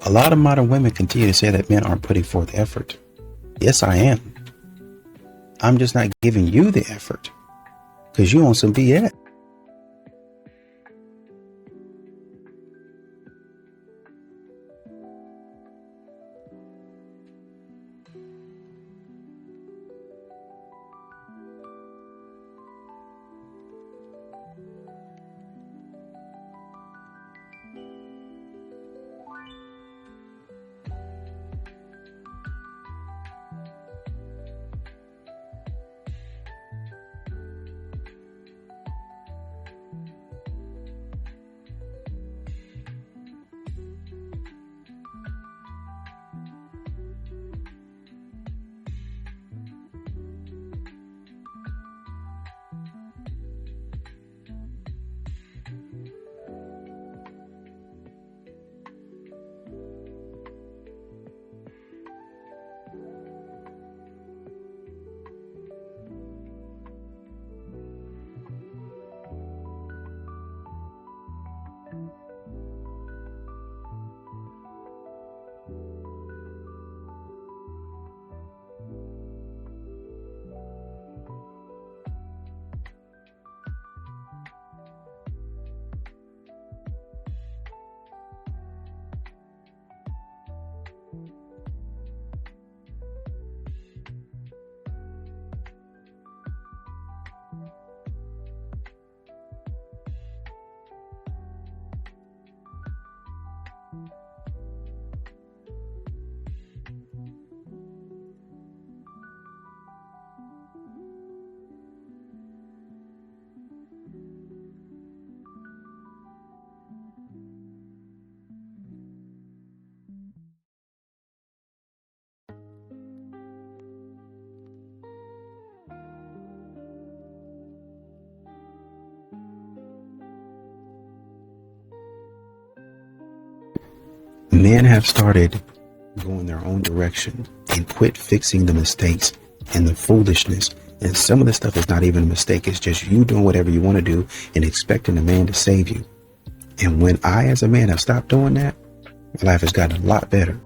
A lot of modern women continue to say that men aren't putting forth effort. Yes, I am. I'm just not giving you the effort because you on some BS. Men have started going their own direction and quit fixing the mistakes and the foolishness. And some of the stuff is not even a mistake. It's just you doing whatever you want to do and expecting a man to save you. And when I, as a man, have stopped doing that, my life has gotten a lot better.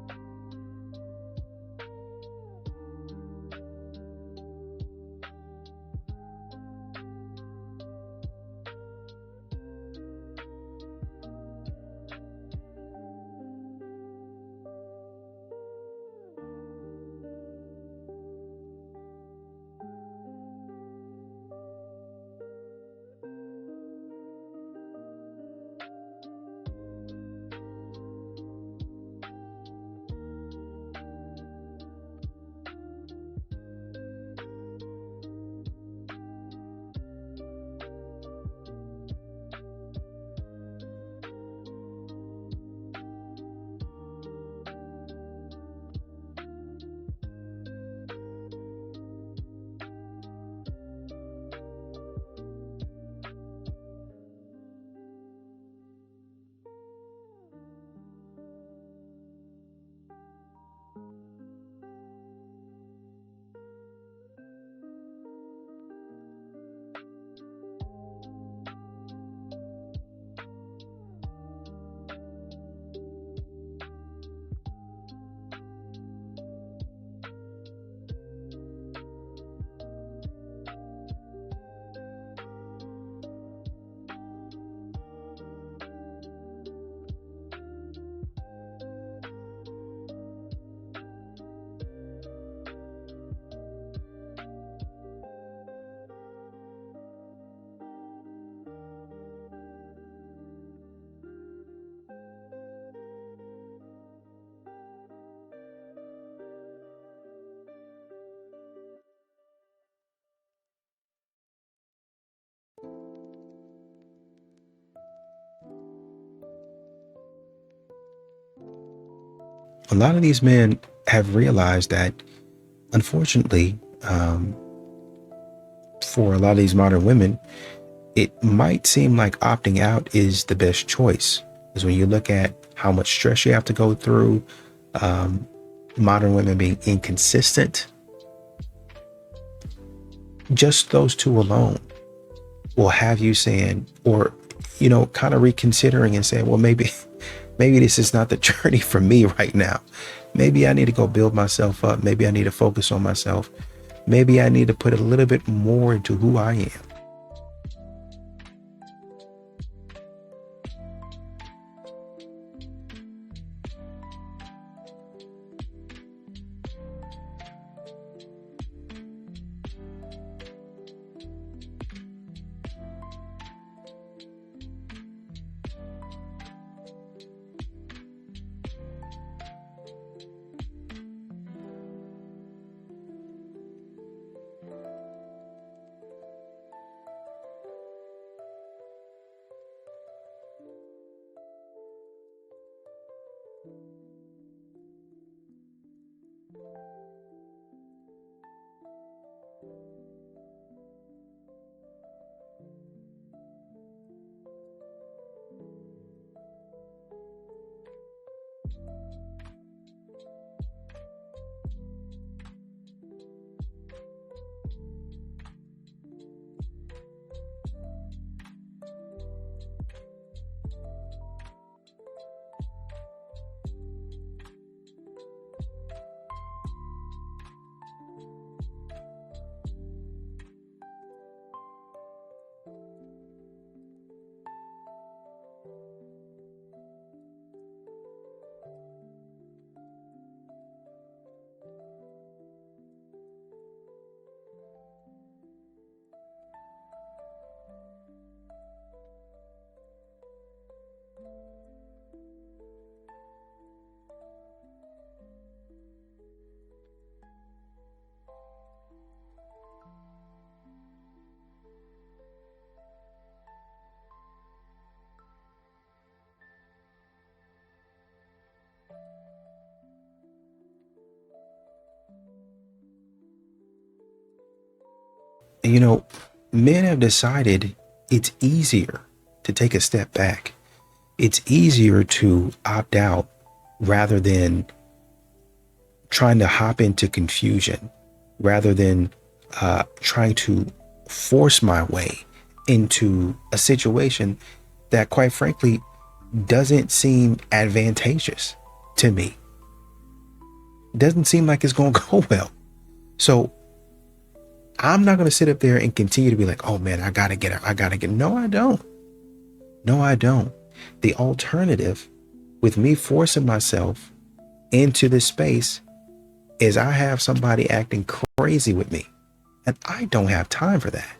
A lot of these men have realized that, unfortunately, for a lot of these modern women, it might seem like opting out is the best choice. Because when you look at how much stress you have to go through, um, modern women being inconsistent, just those two alone will have you saying, or, kind of reconsidering and saying, well, maybe Maybe this is not the journey for me right now. Maybe I need to go build myself up. Maybe I need to focus on myself. Maybe I need to put a little bit more into who I am. And men have decided it's easier to take a step back. It's easier to opt out rather than trying to hop into confusion, rather than trying to force my way into a situation that, quite frankly, doesn't seem advantageous to me. Doesn't seem like it's going to go well. So I'm not going to sit up there and continue to be like, oh man, I got to get it. I got to get it. No, I don't. No, I don't. The alternative with me forcing myself into this space is I have somebody acting crazy with me. And I don't have time for that.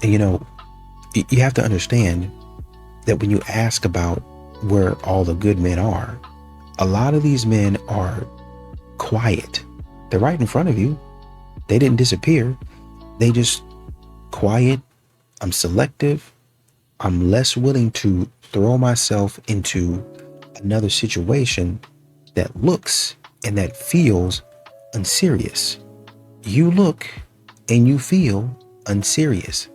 And you have to understand that when you ask about where all the good men are, a lot of these men are quiet. They're right in front of you. They didn't disappear. They just quiet. I'm selective. I'm less willing to throw myself into another situation that looks and that feels unserious. You look and you feel unserious.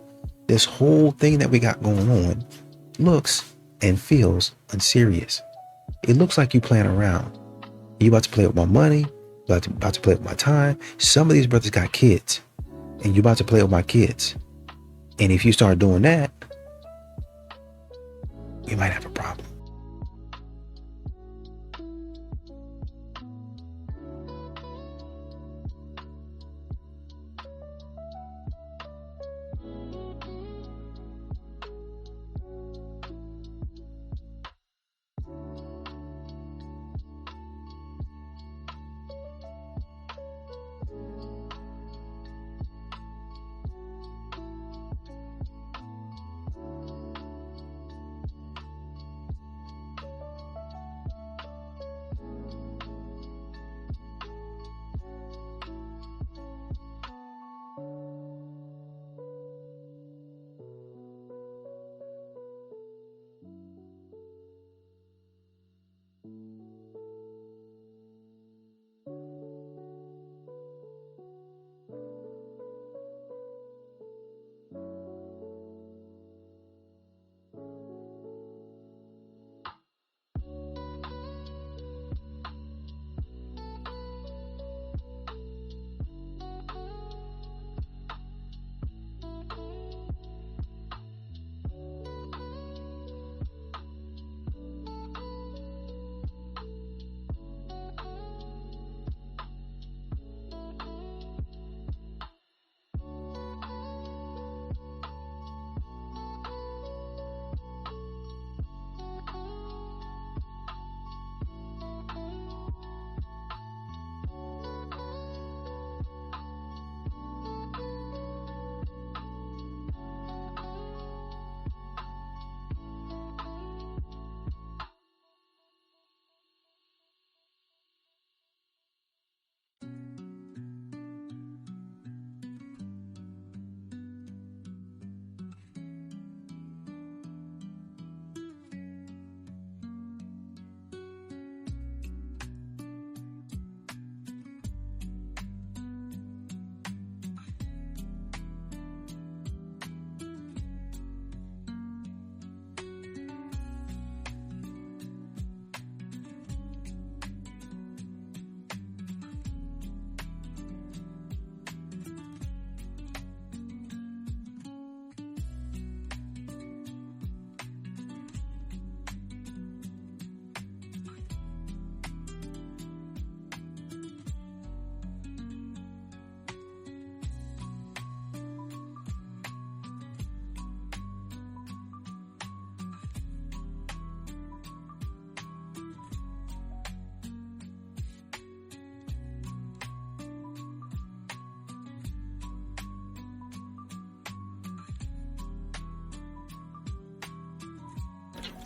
This whole thing that we got going on looks and feels unserious. It looks like you playing around. You about to play with my money, about to play with my time. Some of these brothers got kids, and you about to play with my kids. And if you start doing that, you might have a problem.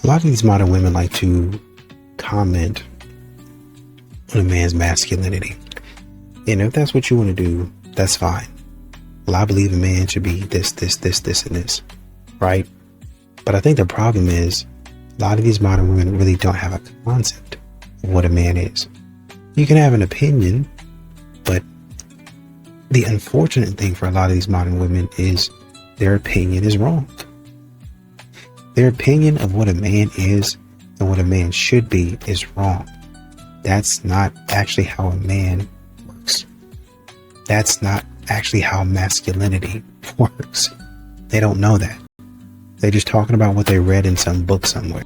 A lot of these modern women like to comment on a man's masculinity. And if that's what you want to do, that's fine. Well, I believe a man should be this, and this, right? But I think the problem is a lot of these modern women really don't have a concept of what a man is. You can have an opinion, but the unfortunate thing for a lot of these modern women is their opinion is wrong. Their opinion of what a man is and what a man should be is wrong. That's not actually how a man works. That's not actually how masculinity works. They don't know that. They're just talking about what they read in some book somewhere.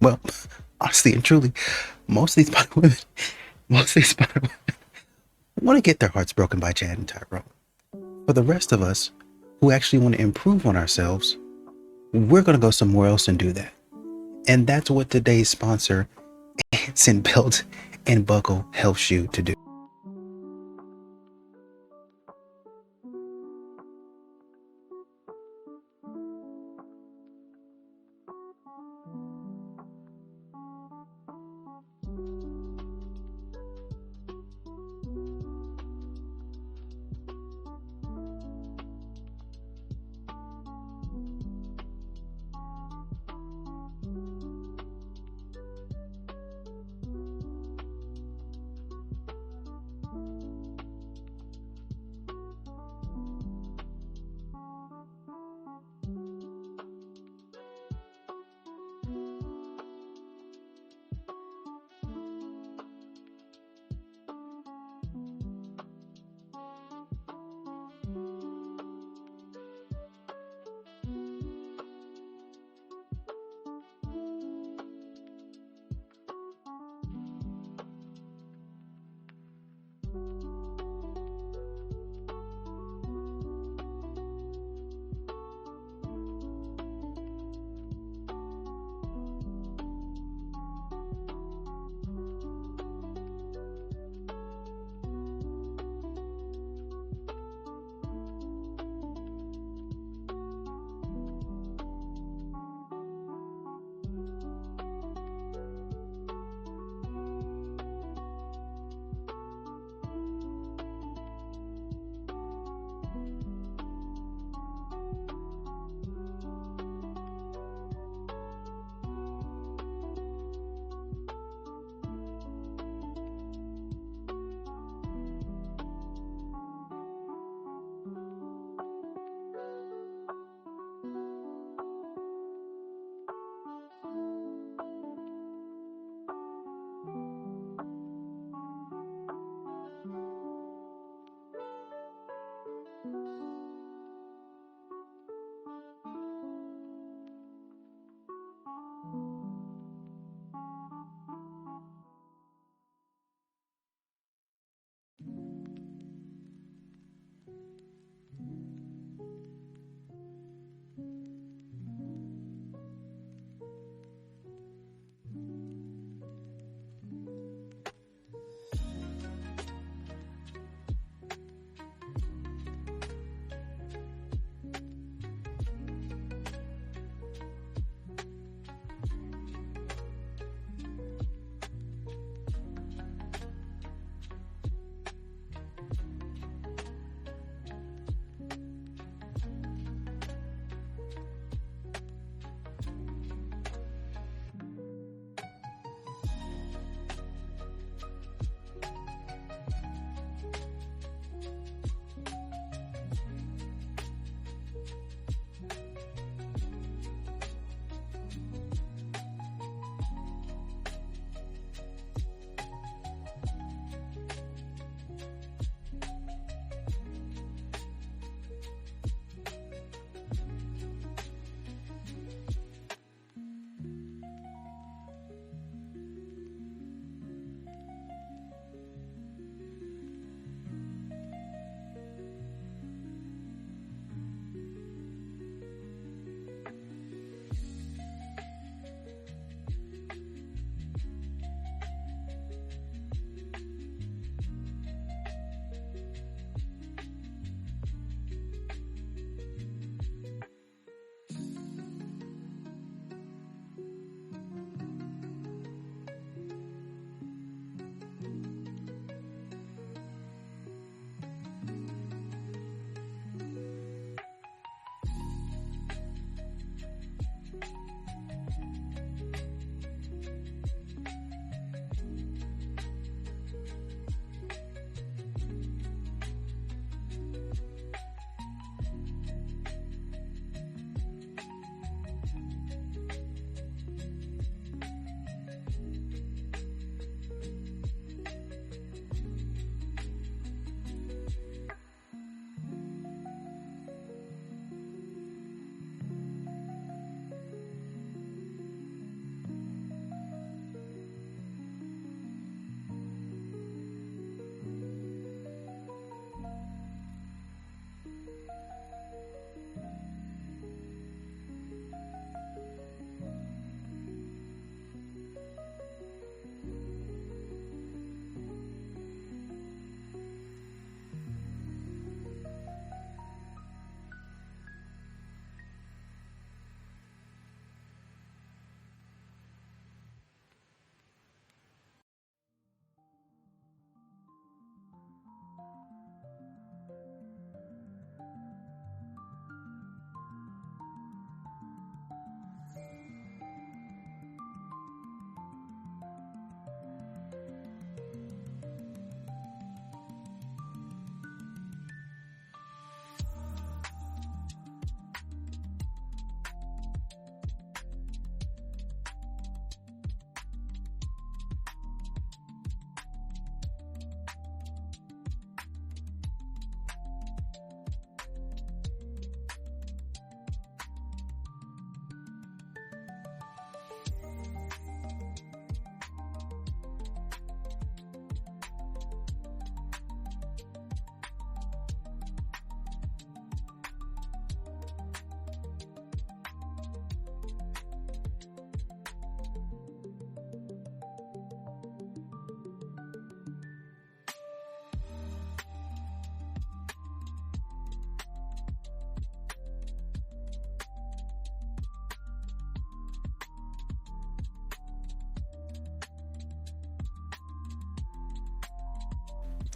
Well, honestly and truly, most of these spider women, most of these spider women want to get their hearts broken by Chad and Tyrone. For the rest of us who actually want to improve on ourselves, we're going to go somewhere else and do that. And that's what today's sponsor, Anson Belt and Buckle, helps you to do.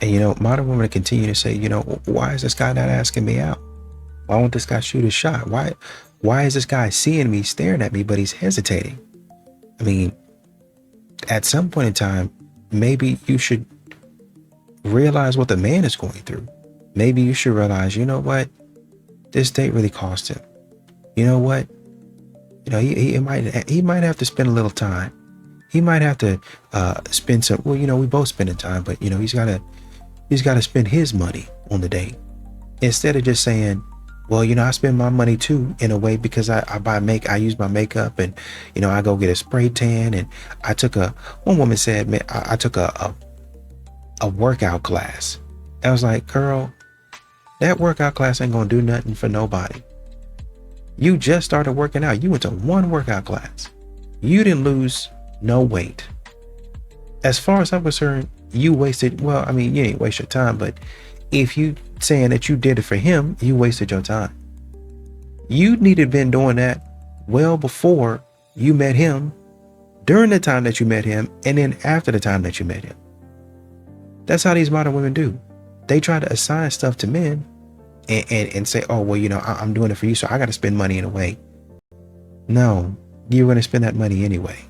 And, modern women continue to say, why is this guy not asking me out? Why won't this guy shoot a shot? Why is this guy seeing me, staring at me, but he's hesitating? I mean, at some point in time, maybe you should realize what the man is going through. Maybe you should realize, you know what? This date really cost him. You know what? He might have to spend a little time. He might have to spend some. Well, we both spending time, but he's got to spend his money on the date instead of just saying, well, I spend my money too in a way because I use my makeup and I go get a spray tan, and one woman said, man, I took a workout class. I was like, girl, that workout class ain't gonna do nothing for nobody. You just started working out. You went to one workout class. You didn't lose no weight. As far as I'm concerned, you wasted, well, I mean, you ain't waste your time, but if you saying that you did it for him, you wasted your time. You need to have been doing that well before you met him, during the time that you met him, and then after the time that you met him. That's how these modern women do. They try to assign stuff to men and say, oh, well, I'm doing it for you, so I got to spend money in a way. No, you're going to spend that money anyway.